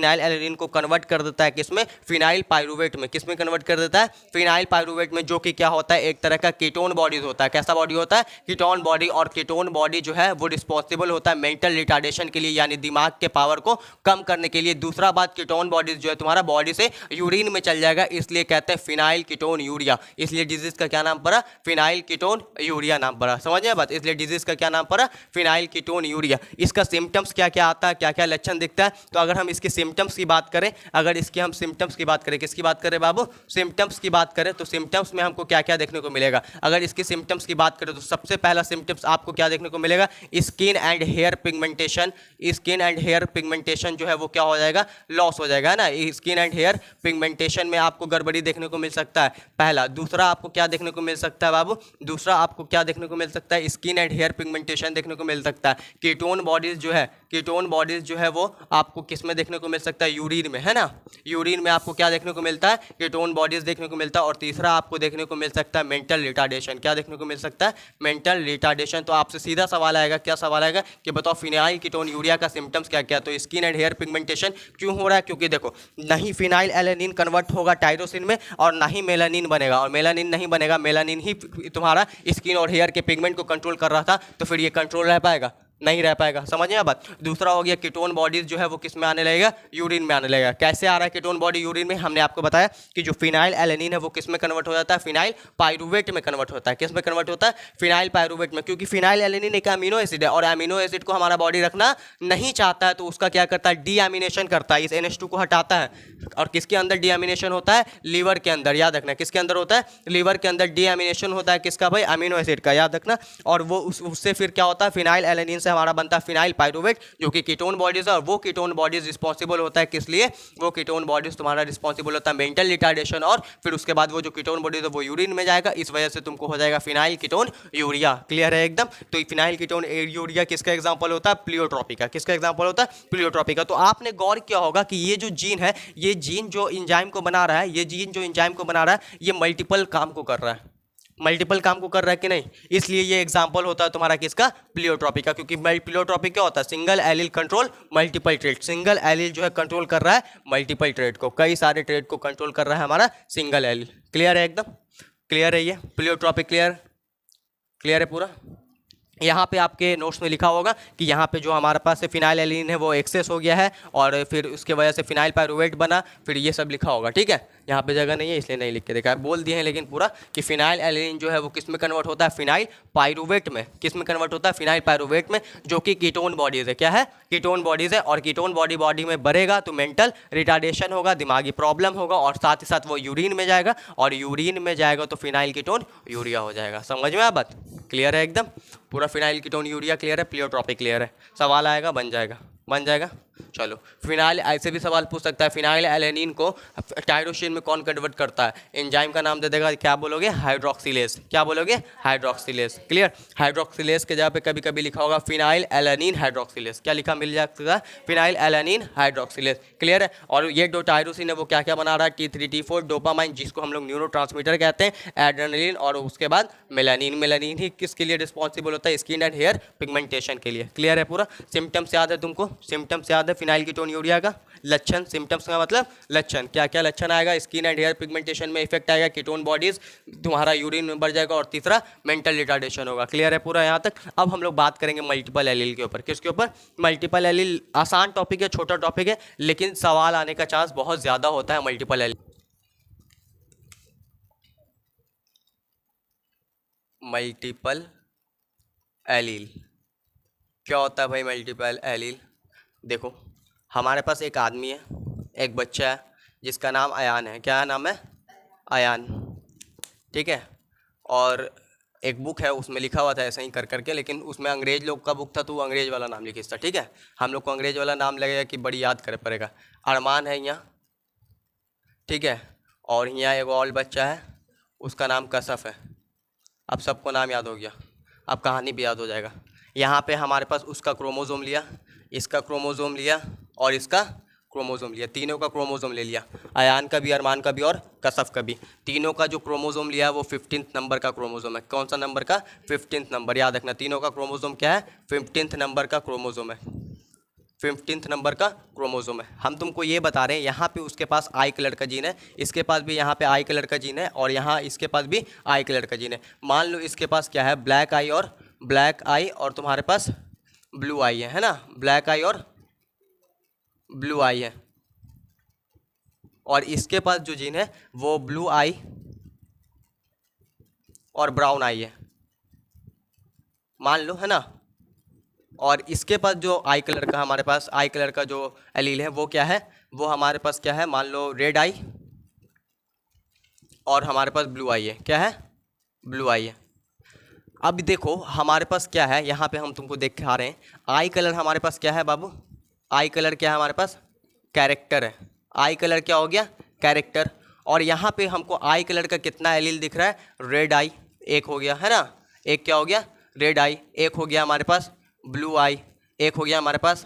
फिनाइल एलेनिन को कन्वर्ट कर देता है किसमें, फिनाइल पाइरूवेट में। किसमें कन्वर्ट कर देता है, फिनाइल पाइरूवेट में, जो कि क्या होता है, एक तरह का कीटोन बॉडीज होता है। कैसा बॉडी होता है, कीटोन बॉडी। और कीटोन बॉडी जो है वो रिस्पॉन्सिबल होता है मेंटल रिटार्डेशन के लिए, यानी दिमाग के पावर को कम करने के लिए। दूसरा बात, कीटोन बॉडीज जो है तुम्हारा बॉडी से यूरिन में चल जाएगा, इसलिए कहते हैं फिनाइल कीटोन यूरिया। इसलिए डिजीज का क्या नाम पड़ा, फिनाइल कीटोन यूरिया नाम पड़ा। समझ गए बात, इसलिए डिजीज का क्या नाम पड़ा, फिनाइल कीटोन यूरिया। इसका सिम्टम्स क्या क्या आता है, क्या क्या लक्षण दिखता है, तो अगर हम इसके सिम्टम्स की बात करें, अगर इसके हम सिम्टम्स की बात करें, किसकी बात करें बाबू, सिम्टम्स की बात करें, तो सिम्टम्स में हमको क्या क्या देखने को मिलेगा। अगर इसके सिम्टम्स की बात करें तो सबसे पहला सिम्टम्स आपको क्या देखने को मिलेगा, skin and hair pigmentation. Skin and hair pigmentation जो है वो क्या हो जाएगा, लॉस हो जाएगा, है ना। स्किन एंड हेयर पिगमेंटेशन में आपको गड़बड़ी देखने को मिल सकता है, पहला। दूसरा आपको क्या देखने को मिल सकता है बाबू, दूसरा आपको क्या देखने को मिल सकता है, स्किन एंड हेयर पिगमेंटेशन देखने को मिल सकता है। कीटोन बॉडीज जो है, कीटोन बॉडीज जो है वो आपको किस में देखने को मिल सकता है, यूरिन में, है ना। यूरिन में आपको क्या देखने को मिलता है, कीटोन बॉडीज देखने को मिलता है। और तीसरा आपको देखने को मिल सकता है मेंटल रिटार्डेशन। क्या देखने को मिल सकता है, मेंटल रिटार्डेशन। तो आपसे सीधा सवाल आएगा, क्या सवाल आएगा कि बताओ फिनाइल कीटोन यूरिया का सिम्टम्स क्या क्या। तो स्किन एंड हेयर पिगमेंटेशन क्यों हो रहा है, क्योंकि देखो नहीं फिनाइल एलेनिन कन्वर्ट होगा टायरोसिन में, और ना ही मेलानिन बनेगा। और मेलानिन नहीं बनेगा, मेलानिन ही तुम्हारा स्किन और हेयर के पिगमेंट को कंट्रोल कर रहा था, तो फिर ये कंट्रोल रह पाएगा, नहीं रह पाएगा। समझ में बात। दूसरा हो गया, कीटोन बॉडीज जो है वो किस में आने लगेगा, यूरिन में आने लगेगा। कैसे आ रहा है कीटोन बॉडी यूरिन में, हमने आपको बताया कि जो फिनाइल एलेनिन है वो किस में कन्वर्ट हो जाता है, फिनाइल पाइरूवेट में कन्वर्ट होता है। किस में कन्वर्ट होता है, फिनाइल पाइरूवेट में। क्योंकि फिनाइल एलेनिन एक अमीनो एसिड है, और अमीनो एसिड को हमारा बॉडी रखना नहीं चाहता है, तो उसका क्या करता है, डीएमिनेशन करता है, इस NH2 को हटाता है। और किसके अंदर डीएमिनेशन होता है, लीवर के अंदर। याद रखना, किसके अंदर होता है, लीवर के अंदर डीएमिनेशन होता है, किसका भाई, अमीनो एसिड का। याद रखना। और वो उससे फिर क्या होता है, फिनाइल एलेनिन से हमारा बनता है फिनाइल पाइरूवेट, जो कि कीटोन बॉडीज है। और वो कीटोन बॉडीज रिस्पॉन्सिबल होता है किस लिए, वो कीटोन बॉडीज तुम्हारा रिस्पॉन्सिबल होता है मेंटल रिटार्डेशन। और फिर उसके बाद वो जो कीटोन बॉडीज है वो यूरिन में जाएगा, इस वजह से तुमको हो जाएगा फिनाइल कीटोन यूरिया। क्लियर है एकदम। तो फिनाइल कीटोन यूरिया किसका एग्जांपल होता है, प्लियोट्रॉपी का। किसका एग्जांपल होता है, प्लियोट्रॉपी का। तो आपने गौर किया होगा कि ये जो जीन है, ये जीन जो एंजाइम को बना रहा है, ये जीन जो एंजाइम को बना रहा है, ये मल्टीपल काम को कर रहा है, मल्टीपल काम को कर रहा है कि नहीं। इसलिए ये एग्जांपल होता है तुम्हारा किसका, प्लियोट्रॉपी का। क्योंकि प्लियोट्रॉपी क्या होता है, single allele control multiple trait. Single allele जो है कंट्रोल कर रहा है मल्टीपल ट्रेट को, कई सारे ट्रेट को कंट्रोल कर रहा है हमारा सिंगल एलिल। क्लियर है एकदम, क्लियर है ये प्लियोट्रॉपी। क्लियर, क्लियर है पूरा। यहाँ पे आपके नोट्स में लिखा होगा कि यहाँ पे जो हमारे पास से फिनाइल एलिन है वो एक्सेस हो गया है, और फिर उसके वजह से फिनाइल पाइरूवेट बना, फिर ये सब लिखा होगा। ठीक है, यहाँ पे जगह नहीं है इसलिए नहीं लिख के देखा है, बोल दिए हैं लेकिन पूरा कि फिनाइल एलिन जो है वो किस में कन्वर्ट होता है, फिनाइल पाइरूवेट में। किस में कन्वर्ट होता है, फिनाइल पाइरूवेट में, जो कि कीटोन बॉडीज है। क्या है, कीटोन बॉडीज है। और कीटोन बॉडी में बढ़ेगा तो मेंटल रिटार्डेशन होगा, दिमागी प्रॉब्लम होगा, और साथ ही साथ वो यूरिन में जाएगा, और यूरिन में जाएगा तो फिनाइल कीटोन यूरिया हो जाएगा। समझ में आ बात, क्लियर है एकदम पूरा। फिनाइल कीटोन यूरिया क्लियर है, प्लियोट्रॉपी क्लियर है। सवाल आएगा, बन जाएगा, बन जाएगा। चलो, फिनाइल ऐसे भी सवाल पूछ सकता है, फिनाइल एलेनिन को टायरोसिन में कौन कन्वर्ट करता है, एंजाइम का नाम दे देगा, क्या बोलोगे, हाइड्रोक्सिलेज। क्या बोलोगे, हाइड्रोक्सिलेज। क्लियर, हाइड्रोक्सिलेज के जगह पे कभी कभी लिखा होगा फिनाइल एलेनिन हाइड्रोक्सिलेज। क्या लिखा मिल जाएगा, फिनाइल एलेनिन हाइड्रोक्सिलेज। क्लियर है। और ये जो टायरोसिन है वो क्या क्या बना रहा है, T3 T4 डोपामाइन, जिसको हम लोग न्यूरोट्रांसमीटर कहते हैं, एड्रेनलिन, और उसके बाद मेलानिन। मेलानिन ही किसके लिए रिस्पॉन्सिबल होता है, स्किन एंड हेयर पिगमेंटेशन के लिए। क्लियर है पूरा। सिम्टम्स याद है तुमको, सिम्टम्स याद है फिनाइल कीटोन यूरिया का। लक्षण, सिम्टम्स का मतलब लक्षण, क्या क्या लक्षण आएगा, स्किन एंड हेयर पिगमेंटेशन में इफेक्ट आएगा, कीटोन बॉडीज तुम्हारा यूरिन में बढ़ जाएगा, और तीसरा मेंटल रिटार्डेशन होगा। क्लियर है पूरा यहाँ तक। अब हम लोग बात करेंगे मल्टीपल एलील के ऊपर। किसके ऊपर, मल्टीपल एलील। आसान टॉपिक है, छोटा टॉपिक है, लेकिन सवाल आने का चांस बहुत ज़्यादा होता है मल्टीपल एलील। मल्टीपल एलील क्या होता है भाई, मल्टीपल एलील। देखो, हमारे पास एक आदमी है, एक बच्चा है, जिसका नाम अयान है। क्या नाम है, अयान। ठीक है। और एक बुक है, उसमें लिखा हुआ था ऐसा ही कर करके, लेकिन उसमें अंग्रेज लोग का बुक था तो वो अंग्रेज वाला नाम लिखी था। ठीक है, हम लोग को अंग्रेज वाला नाम लगेगा कि बड़ी याद करे पड़ेगा। अरमान है यहाँ, ठीक है। और यहाँ एक और बच्चा है, उसका नाम कसफ है। अब सबको नाम याद हो गया, अब कहानी भी याद हो जाएगा। यहाँ पे हमारे पास उसका क्रोमोसोम लिया, इसका क्रोमोसोम लिया, और इसका क्रोमोसोम लिया, तीनों का क्रोमोसोम ले लिया, अयान का भी, अरमान का भी, और कसफ का भी। तीनों का जो क्रोमोसोम लिया वो 15th नंबर का क्रोमोसोम है। कौन सा नंबर का, 15th नंबर। याद रखना, तीनों का क्रोमोसोम क्या है, 15th नंबर का क्रोमोसोम है। 15th नंबर का क्रोमोसोम है। हम तुमको ये बता रहे हैं यहाँ पे उसके पास आई कलर का जीन है, इसके पास भी यहाँ पे आई कलर का जीन है, और यहाँ इसके पास भी आई कलर का जीन है। मान लो इसके पास क्या है, ब्लैक आई और तुम्हारे पास ब्लू आई है ना, ब्लैक आई और ब्लू आई है, और इसके पास जो जीन है वो ब्लू आई और ब्राउन आई है, मान लो, है ना। और इसके पास जो आई कलर का, हमारे पास आई कलर का जो एलील है वो क्या है, वो हमारे पास क्या है, मान लो रेड आई और हमारे पास ब्लू आई है। क्या है, ब्लू आई है। अब देखो हमारे पास क्या है, यहाँ पे हम तुमको देख के आ रहे हैं, आई कलर हमारे पास क्या है बाबू, आई कलर क्या है हमारे पास, कैरेक्टर है। आई कलर क्या हो गया, कैरेक्टर। और यहाँ पे हमको आई कलर का कितना एलील दिख रहा है, रेड आई एक हो गया, है ना, एक क्या हो गया, रेड आई, एक हो गया हमारे पास ब्लू आई, एक हो गया हमारे पास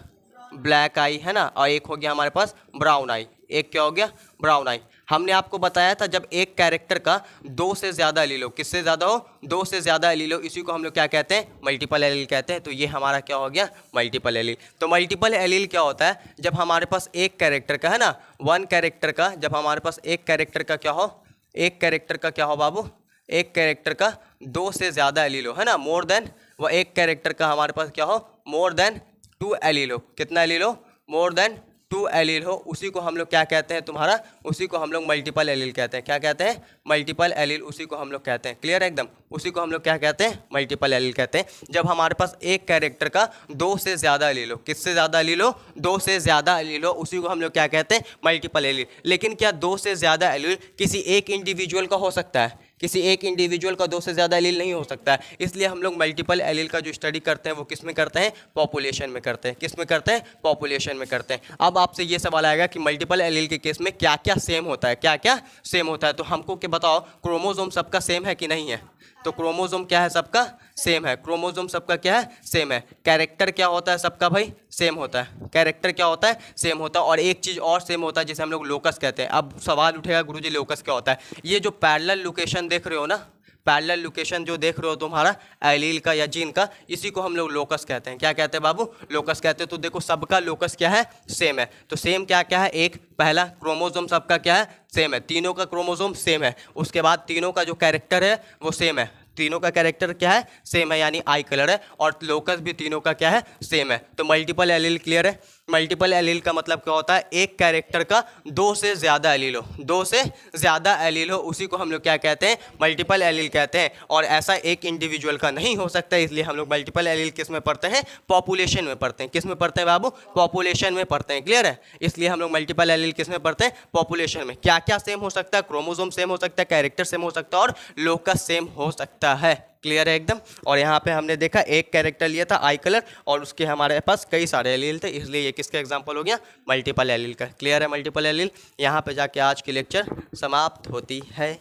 ब्लैक आई, है ना, और एक हो गया हमारे पास ब्राउन आई, एक क्या हो गया, ब्राउन आई। हमने आपको बताया था जब एक कैरेक्टर का दो से ज़्यादा एलील हो, किससे ज़्यादा हो, दो से ज़्यादा एलील हो, इसी को हम लोग क्या कहते हैं, मल्टीपल एलील कहते हैं। तो ये हमारा क्या हो गया, मल्टीपल एलील। तो मल्टीपल एलील क्या होता है, जब हमारे पास एक कैरेक्टर का, है ना, वन कैरेक्टर का, जब हमारे पास एक कैरेक्टर का क्या हो, एक कैरेक्टर का क्या हो बाबू, एक कैरेक्टर का दो से ज़्यादा एलील हो, है ना, मोर देन, वह एक कैरेक्टर का हमारे पास क्या हो, मोर देन 2 एलील हो। कितना एलील हो, मोर देन 2 एलील हो, उसी को हम लोग क्या कहते हैं तुम्हारा, उसी को हम लोग मल्टीपल एलील कहते हैं। क्या कहते हैं, मल्टीपल एलील, उसी को हम लोग कहते हैं। क्लियर है एकदम, उसी को हम लोग क्या कहते हैं, मल्टीपल एलील कहते हैं। जब हमारे पास एक कैरेक्टर का दो से ज़्यादा एलील हो, किससे ज़्यादा एलील हो, दो से ज़्यादा एलील हो, उसी को हम लोग क्या कहते हैं, मल्टीपल एलील। लेकिन क्या दो से ज़्यादा एलील किसी एक इंडिविजुअल का हो सकता है, किसी एक इंडिविजुअल का दो से ज़्यादा एलील नहीं हो सकता है। इसलिए हम लोग मल्टीपल एलील का जो स्टडी करते हैं वो किस में करते हैं, पॉपुलेशन में करते हैं। किस में करते हैं, पॉपुलेशन में करते हैं। अब आपसे ये सवाल आएगा कि मल्टीपल एलील के केस में क्या क्या सेम होता है, क्या क्या सेम होता है। तो हमको क्या बताओ, क्रोमोसोम सबका सेम है कि नहीं है। तो क्रोमोसोम क्या है, सबका सेम है। क्रोमोसोम सबका क्या है, सेम है। कैरेक्टर क्या होता है, सबका भाई सेम होता है। कैरेक्टर क्या होता है, सेम होता है। और एक चीज़ और सेम होता है जिसे हम लोग लोकस कहते हैं। अब सवाल उठेगा गुरुजी लोकस क्या होता है। ये जो पैरेलल लोकेशन देख रहे हो ना, पैरेलल लोकेशन जो देख रहे हो तुम्हारा एलील का या जीन का, इसी को हम लोग लोकस कहते हैं। क्या कहते हैं बाबू, लोकस कहते हैं। तो देखो सबका लोकस क्या है, सेम है। तो सेम क्या क्या है, एक पहला क्रोमोसोम सबका क्या है, सेम है। तीनों का क्रोमोसोम सेम है। उसके बाद तीनों का जो कैरेक्टर है वो सेम है। तीनों का कैरेक्टर क्या है, सेम है, यानी आई कलर है। और लोकस भी तीनों का क्या है, सेम है। तो मल्टीपल एलील क्लियर है। मल्टीपल एलील का मतलब क्या होता है, एक कैरेक्टर का दो से ज़्यादा एलील हो, दो से ज़्यादा एलील हो, उसी को हम लोग क्या कहते हैं, मल्टीपल एलील कहते हैं। और ऐसा एक इंडिविजुअल का नहीं हो सकता, इसलिए हम लोग मल्टीपल एलील किस में पढ़ते हैं, पॉपुलेशन में पढ़ते हैं। किस में पढ़ते हैं बाबू, पॉपुलेशन में पढ़ते हैं। क्लियर है। इसलिए हम लोग मल्टीपल एलील किस में पढ़ते हैं, पॉपुलेशन में। क्या क्या सेम हो सकता है, क्रोमोसोम सेम हो सकता है, कैरेक्टर सेम हो सकता है, और लोकस सेम हो सकता है। क्लियर है एकदम। और यहाँ पे हमने देखा एक कैरेक्टर लिया था आई कलर, और उसके हमारे पास कई सारे एलील थे, इसलिए ये किसका एग्जांपल हो गया, मल्टीपल एलील का। क्लियर है, मल्टीपल एलील। यहाँ पे जाके आज की लेक्चर समाप्त होती है।